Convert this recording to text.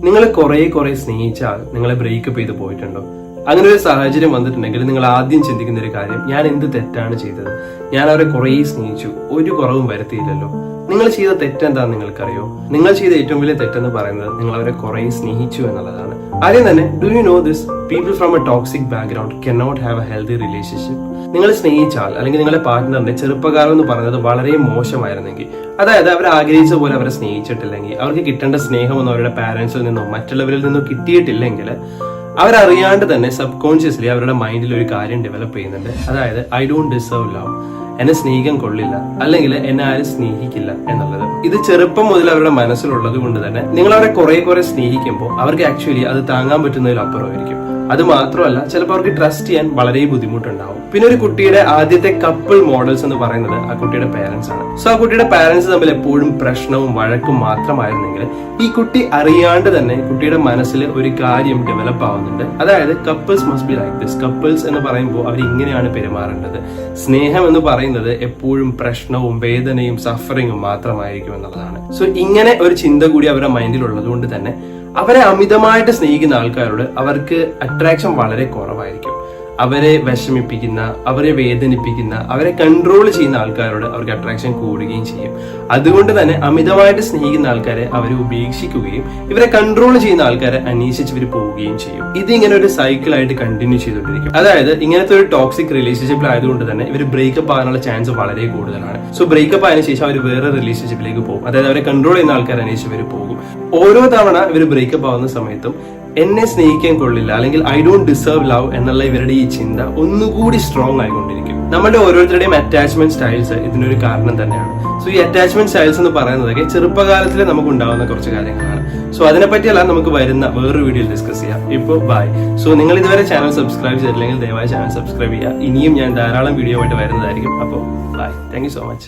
നിങ്ങൾ കുറെ സ്നേഹിച്ചാൽ നിങ്ങളെ ബ്രേക്കപ്പ് ചെയ്ത് പോയിട്ടുണ്ടോ? അങ്ങനെ ഒരു സാഹചര്യം വന്നിട്ടുണ്ടെങ്കിൽ നിങ്ങൾ ആദ്യം ചിന്തിക്കുന്ന ഒരു കാര്യം, ഞാൻ എന്ത് തെറ്റാണ് ചെയ്തത്? ഞാൻ അവരെ കുറെ സ്നേഹിച്ചു, ഒരു കുറവും വരുത്തിയില്ലല്ലോ. നിങ്ങൾ ചെയ്ത തെറ്റെന്താന്ന് നിങ്ങൾക്കറിയോ? നിങ്ങൾ ചെയ്ത ഏറ്റവും വലിയ തെറ്റെന്ന് പറയുന്നത് നിങ്ങൾ അവരെ കുറെ സ്നേഹിച്ചു എന്നുള്ളതാണ്. ആദ്യം തന്നെ, do you know this? People from A toxic background cannot have A healthy relationship. നിങ്ങൾ സ്നേഹിച്ചാൽ അല്ലെങ്കിൽ നിങ്ങളുടെ പാർട്ട്ണറിന്റെ ചെറുപ്പകാലം എന്ന് പറയുന്നത് വളരെ മോശമായിരുന്നെങ്കിൽ, അതായത് അവർ ആഗ്രഹിച്ച പോലെ അവരെ സ്നേഹിച്ചിട്ടില്ലെങ്കിൽ, അവർക്ക് കിട്ടേണ്ട സ്നേഹമൊന്നും അവരുടെ പാരന്റ്സിൽ നിന്നോ മറ്റുള്ളവരിൽ നിന്നോ കിട്ടിയിട്ടില്ലെങ്കിൽ, അവരറിയാണ്ട് തന്നെ സബ് കോൺഷ്യസ്ലി അവരുടെ മൈൻഡിൽ ഒരു കാര്യം ഡെവലപ്പ് ചെയ്യുന്നുണ്ട്. അതായത് ഐ ഡോണ്ട് ഡിസേർവ് ലവ്, എന്നെ സ്നേഹിക്കാൻ കൊള്ളില്ല, അല്ലെങ്കിൽ എന്നെ ആരും സ്നേഹിക്കില്ല എന്നുള്ളത്. ഇത് ചെറുപ്പം മുതൽ അവരുടെ മനസ്സിലുള്ളത് കൊണ്ട് തന്നെ നിങ്ങൾ അവരെ കുറെ സ്നേഹിക്കുമ്പോൾ അവർക്ക് ആക്ച്വലി അത് താങ്ങാൻ പറ്റുന്നതിലപ്പുറമായിരിക്കും. അത് മാത്രമല്ല, ചിലപ്പോൾ അവർക്ക് ട്രസ്റ്റ് ചെയ്യാൻ വളരെ ബുദ്ധിമുട്ടുണ്ടാവും. പിന്നെ ഒരു കുട്ടിയുടെ ആദ്യത്തെ കപ്പിൾ മോഡൽസ് എന്ന് പറയുന്നത് ആ കുട്ടിയുടെ പേരൻസ് ആണ്. സോ ആ കുട്ടിയുടെ പേരൻസ് തമ്മിൽ എപ്പോഴും പ്രശ്നവും വഴക്കും മാത്രമായിരുന്നെങ്കിൽ, ഈ കുട്ടി അറിയാണ്ട് തന്നെ കുട്ടിയുടെ മനസ്സിൽ ഒരു കാര്യം ഡെവലപ്പ് ആവുന്നുണ്ട്. അതായത് couples must be like this. Couples എന്ന് പറയുമ്പോൾ അവർ ഇങ്ങനെയാണ് പെരുമാറേണ്ടത്. സ്നേഹം എന്ന് പറയുന്നത് എപ്പോഴും പ്രശ്നവും വേദനയും സഫറിങ്ങും മാത്രമായിരിക്കും എന്നുള്ളതാണ്. സോ ഇങ്ങനെ ഒരു ചിന്ത കൂടി അവരുടെ മൈൻഡിൽ ഉള്ളത് കൊണ്ട് തന്നെ അവരെ അമിതമായിട്ട് സ്നേഹിക്കുന്ന ആൾക്കാരോട് അവർക്ക് അട്രാക്ഷൻ വളരെ കുറവായിരിക്കും. അവരെ വിഷമിപ്പിക്കുന്ന, അവരെ വേദനിപ്പിക്കുന്ന, അവരെ കൺട്രോൾ ചെയ്യുന്ന ആൾക്കാരോട് അവർക്ക് അട്രാക്ഷൻ കൂടുകയും ചെയ്യും. അതുകൊണ്ട് തന്നെ അമിതമായിട്ട് സ്നേഹിക്കുന്ന ആൾക്കാരെ അവർ ഉപേക്ഷിക്കുകയും ഇവരെ കൺട്രോൾ ചെയ്യുന്ന ആൾക്കാരെ അന്വേഷിച്ച് ഇവർ പോവുകയും ചെയ്യും. ഇത് ഇങ്ങനെ ഒരു സൈക്കിൾ ആയിട്ട് കണ്ടിന്യൂ ചെയ്തുകൊണ്ടിരിക്കും. അതായത് ഇങ്ങനത്തെ ഒരു ടോക്സിക് റിലേഷൻഷിപ്പിൽ ആയതുകൊണ്ട് തന്നെ ഇവർ ബ്രേക്കപ്പ് ആകാനുള്ള ചാൻസ് വളരെ കൂടുതലാണ്. സോ ബ്രേക്കപ്പ് ആയതിനു ശേഷം അവർ വേറെ റിലേഷൻഷിപ്പിലേക്ക് പോകും. അതായത് അവരെ കൺട്രോൾ ചെയ്യുന്ന ആൾക്കാരെ അന്വേഷിച്ച് ഇവർ പോകും. ഓരോ തവണ ഇവർ ബ്രേക്കപ്പ് ആവുന്ന സമയത്തും എന്നെ സ്നേഹിക്കാൻ കൊള്ളില്ല, അല്ലെങ്കിൽ ഐ ഡോണ്ട് ഡിസേർവ് ലവ് എന്നുള്ള ഇവരുടെ ഈ ചിന്ത ഒന്നുകൂടി സ്ട്രോങ് ആയിക്കൊണ്ടിരിക്കും. നമ്മുടെ ഓരോരുത്തരുടെയും അറ്റാച്ച്മെന്റ് സ്റ്റൈൽസ് ഇതിനൊരു കാരണം തന്നെയാണ്. സോ ഈ അറ്റാച്ച്മെന്റ് സ്റ്റൈൽസ് എന്ന് പറയുന്നതൊക്കെ ചെറുപ്പകാലത്തിൽ നമുക്ക് ഉണ്ടാവുന്ന കുറച്ച് കാര്യങ്ങളാണ്. സോ അതിനെപ്പറ്റിയല്ല നമുക്ക് വരുന്ന വേറൊരു വീഡിയോയിൽ ഡിസ്കസ് ചെയ്യാം. ഇപ്പോൾ ബൈ. സോ നിങ്ങൾ ഇതുവരെ ചാനൽ സബ്സ്ക്രൈബ് ചെയ്തില്ലെങ്കിൽ ദയവായി ചാനൽ സബ്സ്ക്രൈബ് ചെയ്യുക. ഇനിയും ഞാൻ ധാരാളം വീഡിയോ ആയിട്ട് വരുന്നതായിരിക്കും. അപ്പോൾ bye. Thank you so much.